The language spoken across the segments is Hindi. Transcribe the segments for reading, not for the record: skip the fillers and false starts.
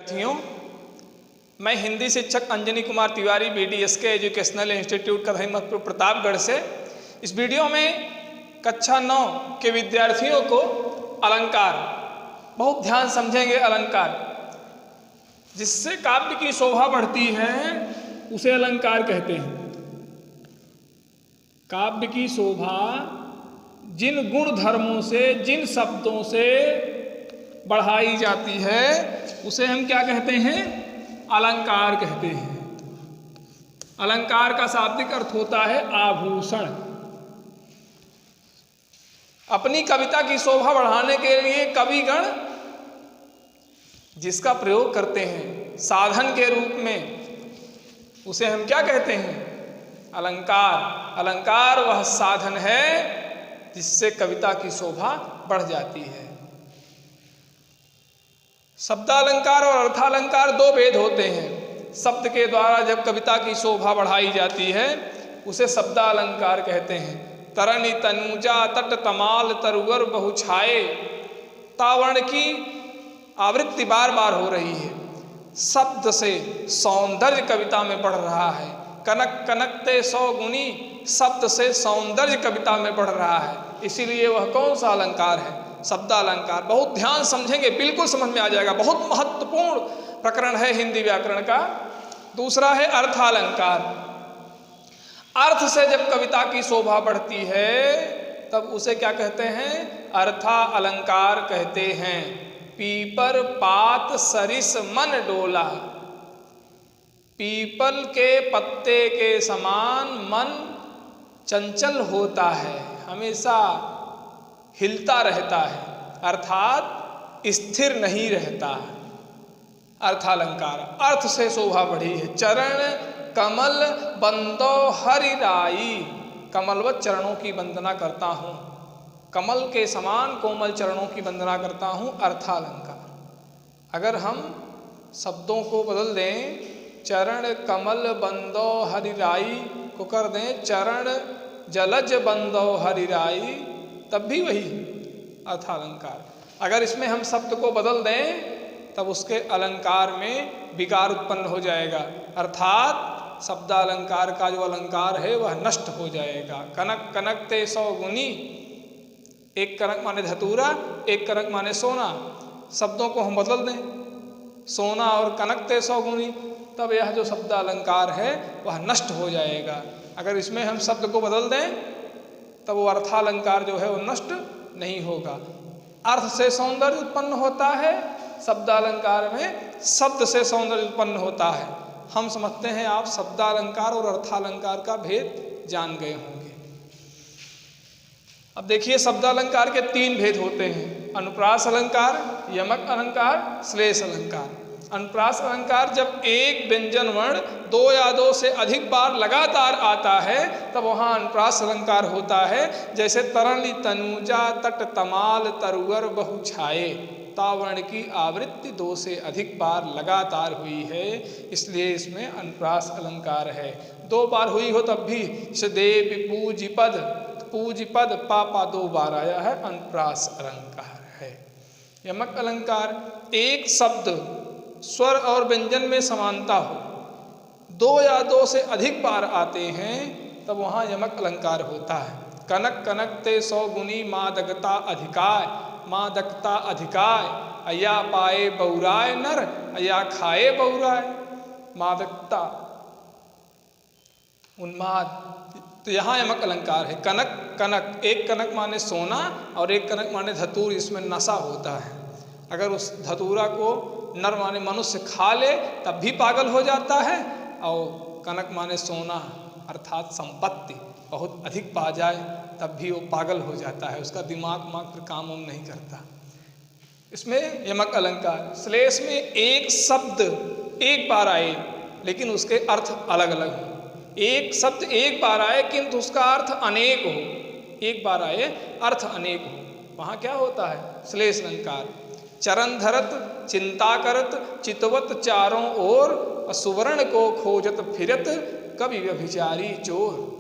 साथियों, मैं हिंदी शिक्षक Anjani Kumar Tiwari BDSK educational institute Karhimatpur Pratapgarh से इस वीडियो में कक्षा 9 के विद्यार्थियों को अलंकार बहुत ध्यान समझेंगे। अलंकार जिससे काव्य की शोभा बढ़ती है उसे अलंकार कहते हैं। काव्य की शोभा जिन गुण धर्मों से, जिन शब्दों से बढ़ाई जाती है उसे हम क्या कहते हैं? अलंकार कहते हैं। अलंकार का शाब्दिक अर्थ होता है आभूषण। अपनी कविता की शोभा बढ़ाने के लिए कविगण जिसका प्रयोग करते हैं साधन के रूप में उसे हम क्या कहते हैं? अलंकार। अलंकार वह साधन है जिससे कविता की शोभा बढ़ जाती है। शब्दालंकार और अर्थालंकार दो भेद होते हैं। शब्द के द्वारा जब कविता की शोभा बढ़ाई जाती है उसे शब्दालंकार कहते हैं। तरनी तनुजा तट तमाल तरुवर बहुछाए, तावर्ण की आवृत्ति बार बार हो रही है। शब्द से सौंदर्य कविता में बढ़ रहा है। कनक कनकते 100 गुनी, शब्द से सौंदर्य कविता में बढ़ रहा है। इसीलिए वह कौन सा अलंकार है? शब्दालंकार। बहुत ध्यान समझेंगे, बिल्कुल समझ में आ जाएगा। बहुत महत्वपूर्ण प्रकरण है हिंदी व्याकरण का। दूसरा है अर्थालंकार। अर्थ से जब कविता की शोभा बढ़ती है तब उसे क्या कहते हैं? अर्था अलंकार कहते हैं। पीपर पात सरिस मन डोला, पीपल के पत्ते के समान मन चंचल होता है, हमेशा हिलता रहता है, अर्थात स्थिर नहीं रहता है। अर्थालंकार। अर्थ से शोभा बढ़ी है। चरण कमल बंदो हरिराई, कमलवत चरणों की वंदना करता हूँ, कमल के समान कोमल चरणों की वंदना करता हूँ। अर्थालंकार। अगर हम शब्दों को बदल दें, चरण कमल बंदो हरिराई को कर दें चरण जलज बंदो हरिराई, तब भी वही अर्थालंकार। अगर इसमें हम शब्द को बदल दें तब उसके अलंकार में विकार उत्पन्न हो जाएगा, अर्थात शब्दालंकार का जो अलंकार है वह नष्ट हो जाएगा। कनक कनकते 100 गुनी, एक कनक माने धतूरा, एक कनक माने सोना। शब्दों को हम बदल दें, सोना और कनकते 100 गुनी, तब यह जो शब्दालंकार है वह नष्ट हो जाएगा। अगर इसमें हम शब्द को बदल दें तब वो अर्थालंकार जो है वो नष्ट नहीं होगा। अर्थ से सौंदर्य उत्पन्न होता है, शब्दालंकार में शब्द से सौंदर्य उत्पन्न होता है। हम समझते हैं आप शब्दालंकार और अर्थालंकार का भेद जान गए होंगे। अब देखिए, शब्दालंकार के 3 भेद होते हैं: अनुप्रास अलंकार, यमक अलंकार, श्लेष अलंकार। अनुप्रास अलंकार जब एक व्यंजन वर्ण 2 या 2 से अधिक बार लगातार आता है तब वहाँ अनुप्रास अलंकार होता है। जैसे तरणी तनुजा तट तमाल तरुवर बहुछाए, तावर्ण की आवृत्ति 2 से अधिक बार लगातार हुई है, इसलिए इसमें अनुप्रास अलंकार है। 2 बार हुई हो तब भी, सदेव पूजिपद, पूजिपद पापा 2 बार आया है, अनुप्रास अलंकार है। यमक अलंकार, एक शब्द स्वर और व्यंजन में समानता हो, 2 या 2 से अधिक बार आते हैं तब वहाँ यमक अलंकार होता है। कनक कनकते 100 गुनी, मादकता अधिकाय, मादकता अधिकाय, अया पाए बौराय नर, अया खाए बौराय। मादकता, उन्माद, तो यहाँ यमक अलंकार है। कनक कनक, एक कनक माने सोना और एक कनक माने धतूर, इसमें नशा होता है। अगर उस धतूरा को नर माने मनुष्य खा ले तब भी पागल हो जाता है, और कनक माने सोना अर्थात संपत्ति बहुत अधिक पा जाए तब भी वो पागल हो जाता है, उसका दिमाग फिर काम नहीं करता। इसमें यमक अलंकार। श्लेष में एक शब्द एक बार आए लेकिन उसके अर्थ अलग अलग हो। एक शब्द एक बार आए किंतु उसका अर्थ अनेक हो, एक बार आए अर्थ अनेक हो, वहाँ क्या होता है? श्लेष अलंकार। चरण धरत चिंता करत, चितवत चारों ओर, सुवर्ण को खोजत फिरत, कवि व्यभिचारी चोर।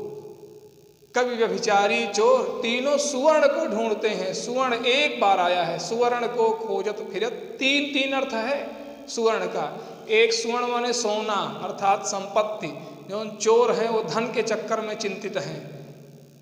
कवि व्यभिचारी चोर, तीनों सुवर्ण को ढूंढते हैं। सुवर्ण एक बार आया है, सुवर्ण को खोजत फिरत, 3 अर्थ है। सुवर्ण का। एक सुवर्ण माने सोना अर्थात संपत्ति। जो चोर हैं वो धन के चक्कर में चिंतित हैं।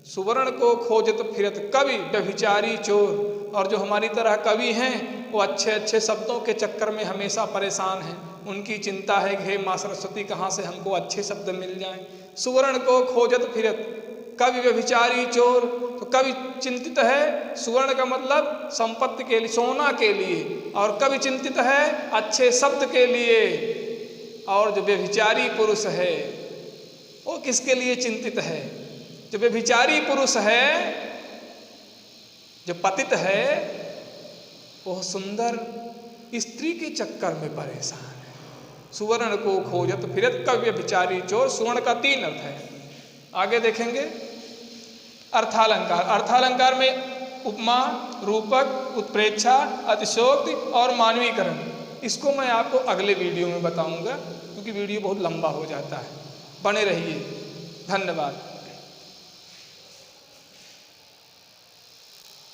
सुवर्ण को खोजत फिरत कवि व्यभिचारी चोर। और जो हमारी तरह कवि हैं वो अच्छे अच्छे शब्दों के चक्कर में हमेशा परेशान हैं। उनकी चिंता है कि हे माँ सरस्वती कहाँ से हमको अच्छे शब्द मिल जाएं। सुवर्ण को खोजत फिरत कवि व्यभिचारी चोर। तो कवि चिंतित है सुवर्ण का मतलब संपत्ति के लिए, सोना के लिए, और कवि चिंतित है अच्छे शब्द के लिए। और जो व्यभिचारी पुरुष है वो किसके लिए चिंतित है? जो व्यभिचारी पुरुष है, जो पतित है, वह सुंदर स्त्री के चक्कर में परेशान है। सुवर्ण को खोजत फिरत कवि व्यभिचारी चोर। सुवर्ण का 3 अर्थ है। आगे देखेंगे अर्थालंकार। अर्थालंकार में उपमा, रूपक, उत्प्रेक्षा, अतिशयोक्ति और मानवीकरण। इसको मैं आपको अगले वीडियो में बताऊंगा क्योंकि वीडियो बहुत लंबा हो जाता है। बने रहिए। धन्यवाद।